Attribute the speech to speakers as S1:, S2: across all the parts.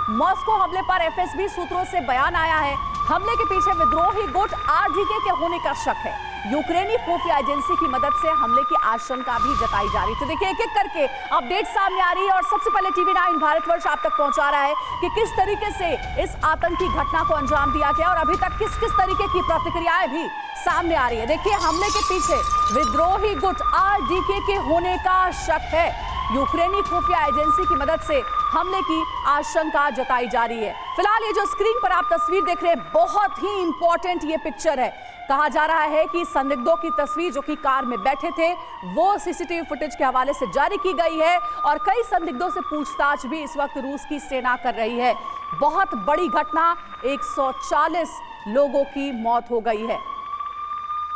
S1: Moscow हमले पर FSB सूत्रों से बयान आया है। हमले के पीछे विद्रोही गुट आरडीके के होने का शक है। यूक्रेनी खुफिया एजेंसी की मदद से हमले की आशंका भी जताई जा रही थी। देखिए, एक एक करके अपडेट सामने आ रही है और सबसे पहले TV9 भारतवर्ष आप तक पहुंचा रहा है कि किस तरीके से इस आतंकी घटना को अंजाम दिया गया और अभी तक किस किस तरीके की प्रतिक्रियाएं भी सामने आ रही है। देखिए, हमले के पीछे विद्रोही गुट आरडीके के होने का शक है। यूक्रेनी खुफिया एजेंसी की मदद से हमले की आशंका जताई जा रही है। फिलहाल ये जो स्क्रीन पर आप तस्वीर देख रहे हैं, बहुत ही इंपॉर्टेंट ये पिक्चर है। कहा जा रहा है कि संदिग्धों की तस्वीर जो कि कार में बैठे थे वो सीसीटीवी फुटेज के हवाले से जारी की गई है और कई संदिग्धों से पूछताछ भी इस वक्त रूस की सेना कर रही है। बहुत बड़ी घटना, 140 लोगों की मौत हो गई है।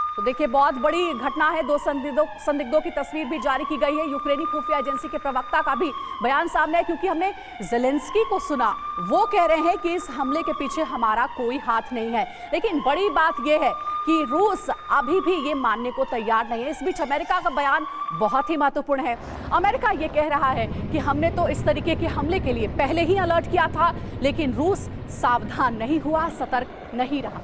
S1: तो देखिए, बहुत बड़ी घटना है। 2 संदिग्धों की तस्वीर भी जारी की गई है। यूक्रेनी खुफिया एजेंसी के प्रवक्ता का भी बयान सामने है, क्योंकि हमने ज़ेलेंस्की को सुना, वो कह रहे हैं कि इस हमले के पीछे हमारा कोई हाथ नहीं है। लेकिन बड़ी बात यह है कि रूस अभी भी ये मानने को तैयार नहीं है। इस बीच अमेरिका का बयान बहुत ही महत्वपूर्ण है। अमेरिका ये कह रहा है कि हमने तो इस तरीके के हमले के लिए पहले ही अलर्ट किया था, लेकिन रूस सावधान नहीं हुआ, सतर्क नहीं रहा।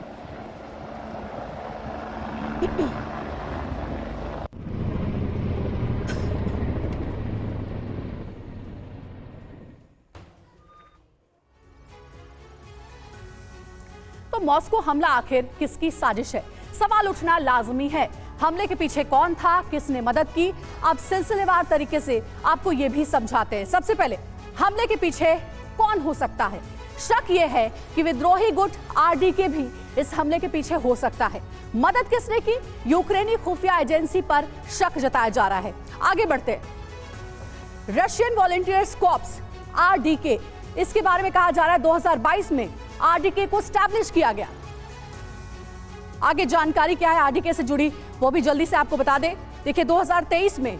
S1: तो मॉस्को हमला आखिर किसकी साजिश है? सवाल उठना लाजमी है। हमले के पीछे कौन था, किसने मदद की? अब सिलसिलेवार तरीके से आपको यह भी समझाते हैं। सबसे पहले, हमले के पीछे कौन हो सकता है? शक यह है कि विद्रोही गुट आरडीके भी इस हमले के पीछे हो सकता है। मदद किसने की? यूक्रेनी खुफिया एजेंसी पर शक जताया जा रहा है। आगे बढ़ते हैं। रशियन वॉलंटियर्स कॉर्प्स आरडीके, इसके बारे में कहा जा रहा है 2022 में आरडीके को स्टैब्लिश किया गया। आगे जानकारी क्या है आरडीके से जुड़ी, वो भी जल्दी से आपको बता दें। देखिए, 2023 में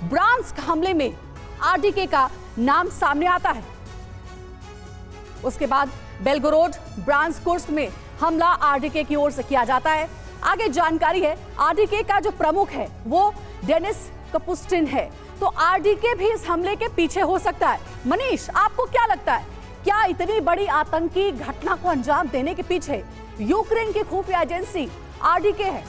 S1: ब्रांस्क हमले में आरडीके का नाम सामने आता है। उसके बाद बेलगोरोड, ब्रांस्कुर्स्क में हमला आरडीके की ओर से किया जाता है। आगे जानकारी है, आरडीके का जो प्रमुख है वो डेनिस कपुस्टिन है। तो आरडीके भी इस हमले के पीछे हो सकता है। मनीष, आपको क्या लगता है, क्या इतनी बड़ी आतंकी घटना को अंजाम देने के पीछे यूक्रेन की खुफिया एजेंसी आरडीके है?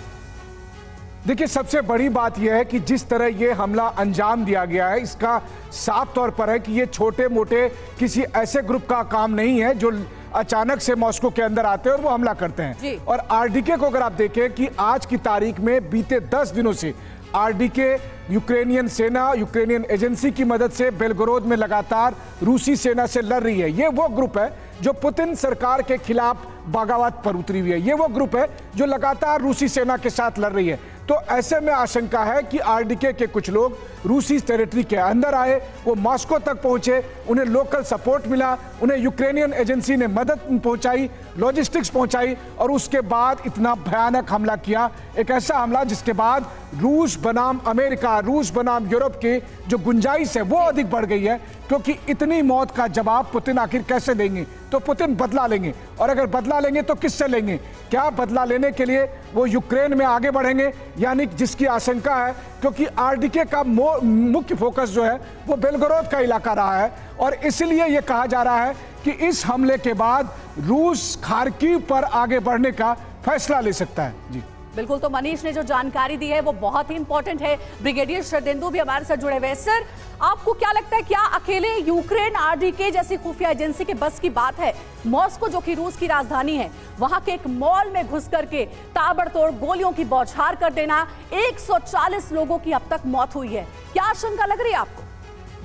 S2: देखिए, सबसे बड़ी बात यह है कि जिस तरह ये हमला अंजाम दिया गया है, इसका साफ तौर पर है कि ये छोटे मोटे किसी ऐसे ग्रुप का काम नहीं है जो अचानक से मॉस्को के अंदर आते हैं और वो हमला करते हैं। और आरडीके को अगर आप देखें कि आज की तारीख में बीते 10 दिनों से आरडीके यूक्रेनियन सेना, यूक्रेनियन एजेंसी की मदद से बेलगोरोद में लगातार रूसी सेना से लड़ रही है। ये वो ग्रुप है जो पुतिन सरकार के खिलाफ बगावत पर उतरी हुई है। ये वो ग्रुप है जो लगातार रूसी सेना के साथ लड़ रही है। तो ऐसे में आशंका है कि आरडीके के कुछ लोग रूसी टेरिटरी के अंदर आए, वो मॉस्को तक पहुंचे, उन्हें लोकल सपोर्ट मिला, उन्हें यूक्रेनियन एजेंसी ने मदद पहुंचाई, लॉजिस्टिक्स पहुंचाई और उसके बाद इतना भयानक हमला किया। एक ऐसा हमला जिसके बाद रूस बनाम अमेरिका, रूस बनाम यूरोप की जो गुंजाइश है वो अधिक बढ़ गई है, क्योंकि इतनी मौत का जवाब पुतिन आखिर कैसे देंगे? तो पुतिन बदला लेंगे, और अगर बदला लेंगे तो किससे लेंगे? क्या बदला लेने के लिए वो यूक्रेन में आगे बढ़ेंगे, यानी जिसकी आशंका है, क्योंकि आरडीके का मुख्य फोकस जो है वो बेलगोरोद का इलाका रहा है और इसलिए ये कहा जा रहा है कि इस हमले के बाद रूस खार्किव पर आगे बढ़ने का फैसला ले सकता है। जी
S1: बिल्कुल, तो मनीष ने जो जानकारी दी है वो बहुत ही इंपॉर्टेंट है। ब्रिगेडियर शरदेंदु भी हमारे साथ जुड़े हुए हैं। सर, आपको क्या लगता है, क्या अकेले यूक्रेन आरडीके जैसी खुफिया एजेंसी के बस की बात है? मॉस्को जो कि रूस की राजधानी है, वहां के एक मॉल में घुस करके ताबड़तोड़ गोलियों की बौछार कर देना, 140 लोगों की अब तक मौत हुई है। क्या आशंका लग रही है आपको?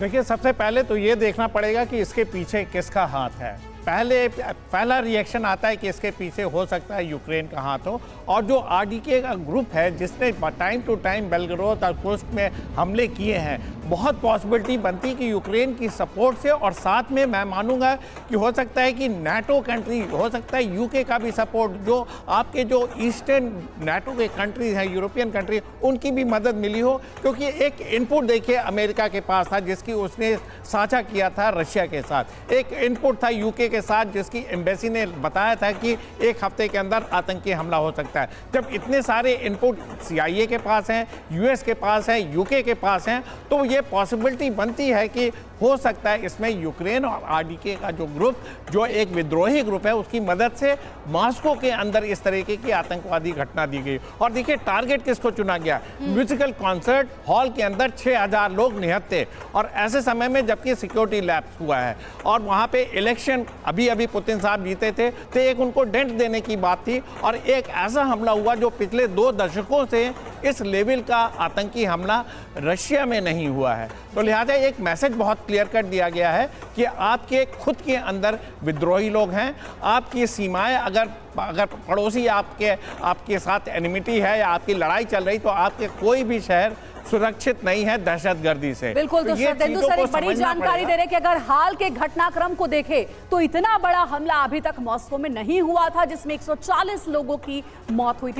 S3: देखिए, सबसे पहले तो ये देखना पड़ेगा कि इसके पीछे किसका हाथ है। पहला रिएक्शन आता है कि इसके पीछे हो सकता है यूक्रेन का हाथ हो, और जो आरडीके का ग्रुप है जिसने टाइम टू टाइम बेलगोरोद और कुर्स्क में हमले किए हैं, बहुत पॉसिबिलिटी बनती है कि यूक्रेन की सपोर्ट से, और साथ में मैं मानूंगा कि हो सकता है कि नाटो कंट्री, हो सकता है यूके का भी सपोर्ट, जो आपके जो ईस्टर्न नाटो के कंट्रीज हैं, यूरोपियन कंट्री, उनकी भी मदद मिली हो। क्योंकि एक इनपुट देखिए अमेरिका के पास था जिसकी उसने साझा किया था रशिया के साथ, एक इनपुट था यूके के साथ जिसकी एम्बेसी ने बताया था कि 1 हफ्ते के अंदर आतंकी हमला हो सकता है। जब इतने सारे इनपुट CIA के पास हैं, US के पास हैं, UK के पास हैं, तो ये पॉसिबिलिटी बनती है कि हो सकता है इसमें यूक्रेन और आरडीके का जो ग्रुप, जो एक विद्रोही ग्रुप है, उसकी मदद से मॉस्को के अंदर इस तरीके की आतंकवादी घटना दी गई। और देखिए टारगेट किसको चुना गया, म्यूजिकल कॉन्सर्ट हॉल के अंदर 6000 लोग निहत थे, और ऐसे समय में जबकि सिक्योरिटी लैप्स हुआ है और वहां पे इलेक्शन अभी पुतिन साहब जीते थे, तो एक उनको डेंट देने की बात थी, और एक ऐसा हमला हुआ जो पिछले 2 दशकों से इस लेवल का आतंकी हमला रशिया में नहीं हुआ है। तो लिहाजा एक मैसेज बहुत क्लियर कर दिया गया है कि आपके खुद के अंदर विद्रोही लोग हैं, आपकी सीमाएं अगर पड़ोसी आपके साथ एनिमिटी है या आपकी लड़ाई चल रही, तो आपके कोई भी शहर सुरक्षित नहीं है दहशतगर्दी से।
S1: बिल्कुल, तो शरदेंदु सर एक बड़ी जानकारी दे रहे कि अगर हाल के घटनाक्रम को देखें तो इतना बड़ा हमला अभी तक मॉस्को में नहीं हुआ था जिसमें 140 लोगों की मौत हुई थी।